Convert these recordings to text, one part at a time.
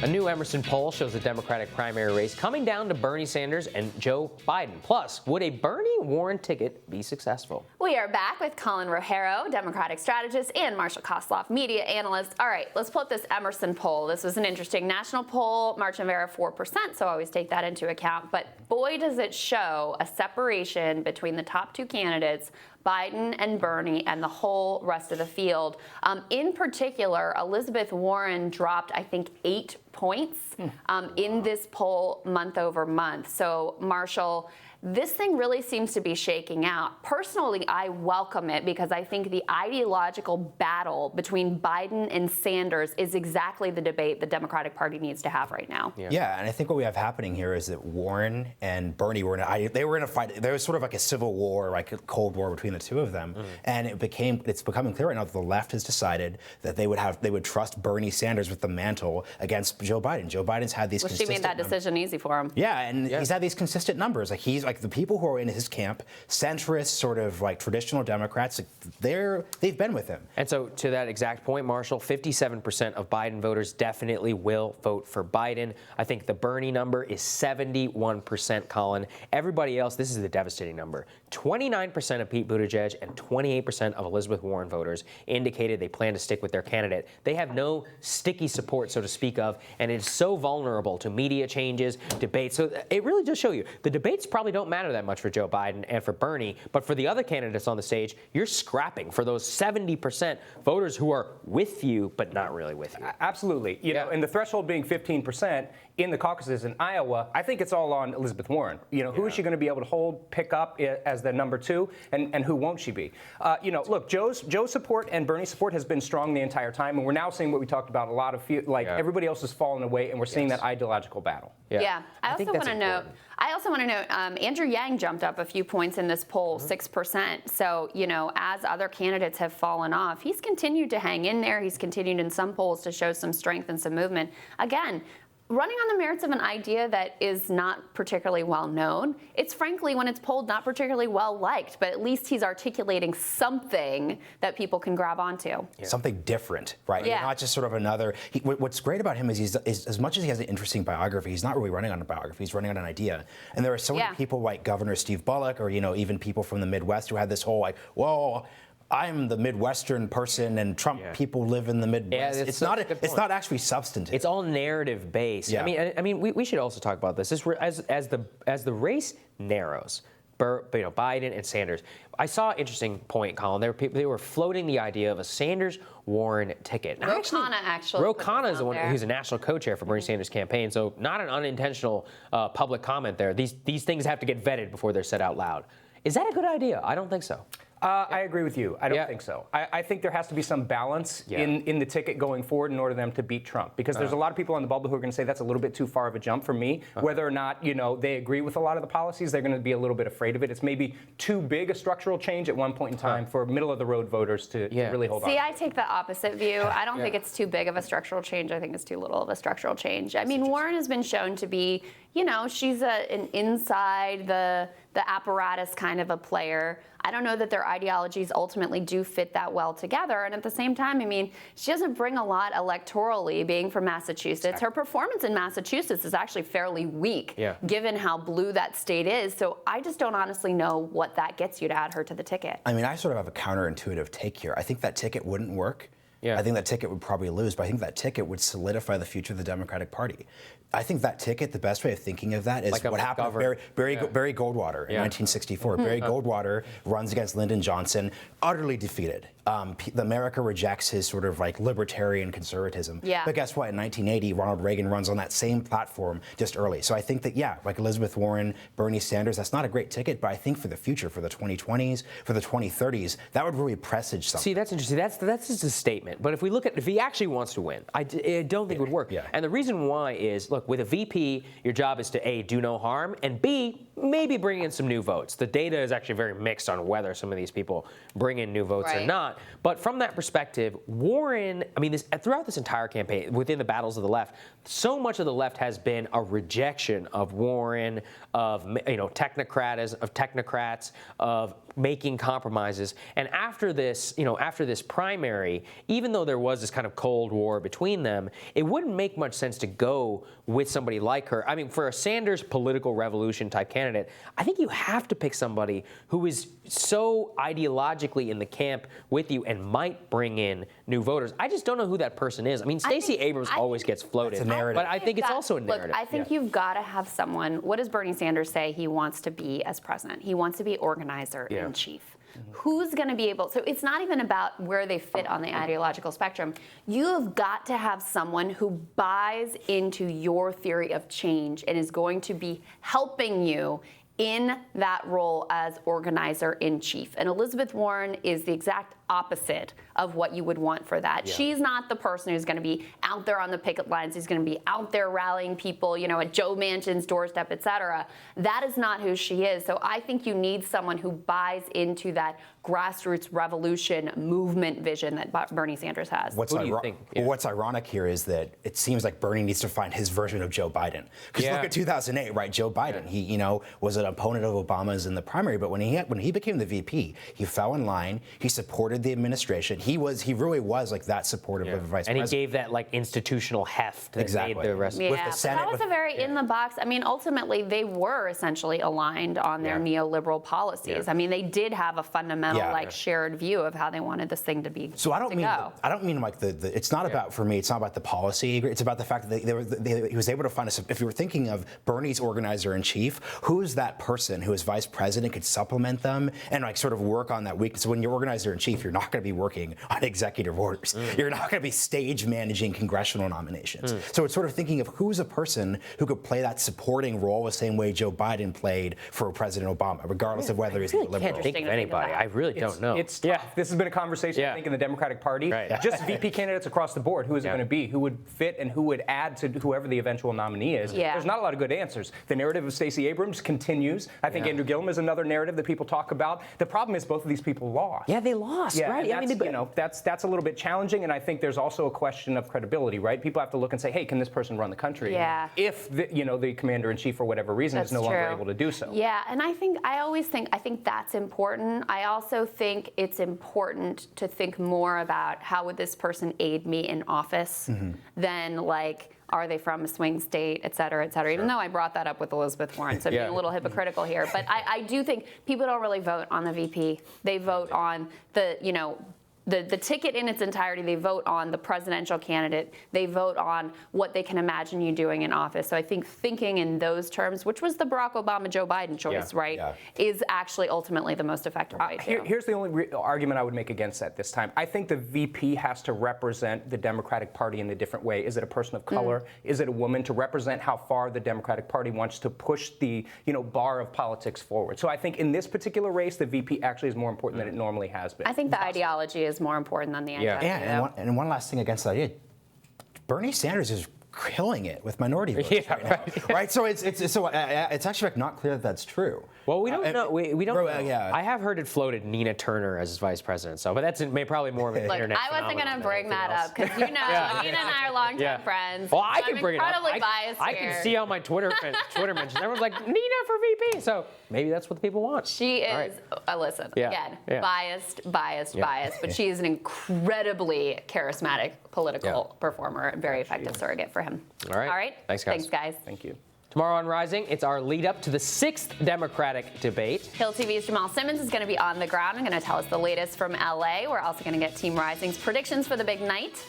A new Emerson poll shows the Democratic primary race coming down to Bernie Sanders and Joe Biden. Plus, would a Bernie-Warren ticket be successful? We are back with Colin Rogero, Democratic strategist, and Marshall Kosloff, media analyst. All right, let's pull up this Emerson poll. This was an interesting national poll. March and Vera 4%, so always take that into account. But boy, does it show a separation between the top two candidates, Biden and Bernie, and the whole rest of the field. In particular, Elizabeth Warren dropped, I think, 8 points in this poll month over month. So, Marshall, this thing really seems to be shaking out. Personally, I welcome it because I think the ideological battle between Biden and Sanders is exactly the debate the Democratic Party needs to have right now. Yeah, and I think what we have happening here is that Warren and Bernie were in a fight. There was sort of like a civil war, like a Cold War between the two of them, and it's becoming clear right now that the left has decided that they would trust Bernie Sanders with the mantle against Joe Biden. Joe Biden's had these. Well, she made that decision easy for him. Yeah, and he's had these consistent numbers. Like the people who are in his camp, centrist, sort of like traditional Democrats, they've been with him. And so to that exact point, Marshall, 57% of Biden voters definitely will vote for Biden. I think the Bernie number is 71%, Colin. Everybody else, this is the devastating number. 29% of Pete Buttigieg and 28% of Elizabeth Warren voters indicated they plan to stick with their candidate. They have no sticky support, so to speak of, and it's so vulnerable to media changes, debates. So it really does show you the debates probably don't matter that much for Joe Biden and for Bernie, but for the other candidates on the stage, you're scrapping for those 70% voters who are with you, but not really with you. Absolutely. You know, and the threshold being 15% in the caucuses in Iowa, I think it's all on Elizabeth Warren. Who is she going to be able to pick up as the number two, and who won't she be? Look, Joe's support and Bernie's support has been strong the entire time, and we're now seeing what we talked about, a lot of everybody else has fallen away, and we're seeing that ideological battle. Yeah. I also want to note, Andrew Yang jumped up a few points in this poll, 6%. So, as other candidates have fallen off, he's continued to hang in there. He's continued in some polls to show some strength and some movement. Again, running on the merits of an idea that is not particularly well known. It's frankly, when it's polled, not particularly well liked, but at least he's articulating something that people can grab onto. Yeah. Something different, right? Yeah. Not just sort of another. What's great about him is as much as he has an interesting biography, he's not really running on a biography. He's running on an idea. And there are so many people like Governor Steve Bullock, or even people from the Midwest who had this whole whoa, I'm the Midwestern person, and Trump people live in the Midwest. Yeah, it's not actually substantive. It's all narrative based. Yeah. I mean, we should also talk about this. As the race narrows, Biden and Sanders. I saw an interesting point, Colin. They were floating the idea of a Sanders-Warren ticket. Ro Khanna is the one who's a national co-chair for Bernie Sanders' campaign, so not an unintentional public comment there. These things have to get vetted before they're said out loud. Is that a good idea? I don't think so. I agree with you. I don't think so. I think there has to be some balance in the ticket going forward in order for them to beat Trump. Because there's a lot of people on the bubble who are going to say that's a little bit too far of a jump for me. Whether or not, they agree with a lot of the policies, they're going to be a little bit afraid of it. It's maybe too big a structural change at one point in time for middle-of-the-road voters to really hold on. See, I take the opposite view. I don't think it's too big of a structural change. I think it's too little of a structural change. I mean, Warren has been shown to be, she's an inside the apparatus kind of a player. I don't know that their ideologies ultimately do fit that well together. And at the same time, I mean, she doesn't bring a lot electorally, being from Massachusetts. Her performance in Massachusetts is actually fairly weak, given how blue that state is. So I just don't honestly know what that gets you to add her to the ticket. I mean, I sort of have a counterintuitive take here. I think that ticket wouldn't work. Yeah. I think that ticket would probably lose, but I think that ticket would solidify the future of the Democratic Party. I think that ticket, the best way of thinking of that is like what happened to Barry Goldwater in 1964. Barry Goldwater runs against Lyndon Johnson, utterly defeated. America rejects his sort of like libertarian conservatism. Yeah. But guess what? In 1980, Ronald Reagan runs on that same platform just early. So I think that, like Elizabeth Warren, Bernie Sanders, that's not a great ticket, but I think for the future, for the 2020s, for the 2030s, that would really presage something. See, that's interesting. That's just a statement. But if he actually wants to win, I don't think it would work. Yeah. And the reason why is, look, with a VP, your job is to A, do no harm, and B, maybe bring in some new votes. The data is actually very mixed on whether some of these people bring in new votes or not. But from that perspective, Warren, I mean, throughout this entire campaign, within the battles of the left, so much of the left has been a rejection of Warren, of technocrats, of making compromises. And after this, after this primary, even though there was this kind of Cold War between them, it wouldn't make much sense to go with somebody like her. I mean, for a Sanders political revolution type candidate, I think you have to pick somebody who is so ideologically in the camp with you and might bring in new voters. I just don't know who that person is. I mean, Stacey Abrams always gets floated, but I think it's also a narrative. Look, I think you've got to have someone. What does Bernie Sanders say he wants to be as president? He wants to be organizer in chief. Who's going to be able, so it's not even about where they fit on the ideological spectrum. You have got to have someone who buys into your theory of change and is going to be helping you in that role as organizer in chief. And Elizabeth Warren is the exact opposite of what you would want for that. She's not the person who's going to be out there on the picket lines, who's going to be out there rallying people, at Joe Manchin's doorstep, et cetera. That is not who she is. So I think you need someone who buys into that grassroots revolution movement vision that Bernie Sanders has. What's ironic here is that it seems like Bernie needs to find his version of Joe Biden. Because look at 2008, right? Joe Biden, he was an opponent of Obama's in the primary, but when he became the VP, he fell in line. He supported the administration. He really was like that supportive of the vice president. And he gave that like institutional heft that made the rest. With the Senate, that was a very in the box. I mean, ultimately they were essentially aligned on their neoliberal policies. I mean, they did have a fundamental shared view of how they wanted this thing to be. So I don't mean like the it's not about, for me, it's not about the policy. It's about the fact that he was able to find if you were thinking of Bernie's organizer in chief, who's that person who is vice president could supplement them and like sort of work on that weakness. So when you're organizer in chief, you're not going to be working on executive orders. You're not going to be stage managing congressional nominations. So it's sort of thinking of who's a person who could play that supporting role the same way Joe Biden played for President Obama, regardless of whether he's a liberal. I can't think of anybody. I really don't know. It's tough. This has been a conversation, I think, in the Democratic Party. Just VP candidates across the board. Who is it going to be? Who would fit and who would add to whoever the eventual nominee is? There's not a lot of good answers. The narrative of Stacey Abrams continues. I think Andrew Gillum is another narrative that people talk about. The problem is both of these people lost. Yeah, they lost, right? I mean, that's a little bit challenging, and I think there's also a question of credibility, right? People have to look and say, hey, can this person run the country? If the commander-in-chief, for whatever reason, is no longer able to do so. Yeah, and I think that's important. I also think it's important to think more about how would this person aid me in office than like, are they from a swing state, et cetera, et cetera. Even though I brought that up with Elizabeth Warren, so I'm being a little hypocritical here. But I do think people don't really vote on the VP. They vote on the ticket in its entirety. They vote on the presidential candidate. They vote on what they can imagine you doing in office. So I think thinking in those terms, which was the Barack Obama-Joe Biden choice, is actually ultimately the most effective way to. Here's the only argument I would make against that this time. I think the VP has to represent the Democratic Party in a different way. Is it a person of color? Is it a woman? To represent how far the Democratic Party wants to push the bar of politics forward. So I think in this particular race, the VP actually is more important than it normally has been. I think the ideology is more important than the idea. And one last thing against that idea, Bernie Sanders is killing it with minority votes right now, right? So it's actually like not clear that that's true. Well, we don't know. We don't know. I have heard it floated Nina Turner as vice president, but that's probably more of an internet phenomenon. I wasn't going to bring that up because Nina and I are longtime friends. Well, I can bring it up. I can see on my Twitter mentions. Everyone's like, Nina for VP. So maybe that's what the people want. She is, listen, again, biased, but she is an incredibly charismatic political performer and very effective surrogate for him. All right. Thanks, guys. Thank you. Tomorrow on Rising, it's our lead up to the 6th Democratic debate. Hill TV's Jamal Simmons is going to be on the ground and going to tell us the latest from LA. We're also going to get Team Rising's predictions for the big night.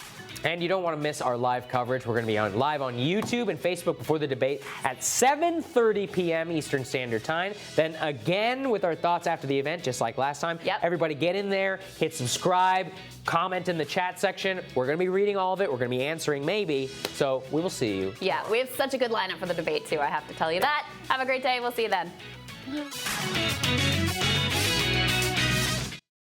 And you don't want to miss our live coverage. We're going to be live on YouTube and Facebook before the debate at 7:30 p.m. Eastern Standard Time. Then again with our thoughts after the event, just like last time. Everybody get in there, hit subscribe, comment in the chat section. We're going to be reading all of it. We're going to be answering maybe. So we will see you. Yeah, we have such a good lineup for the debate, too. I have to tell you that. Have a great day. We'll see you then.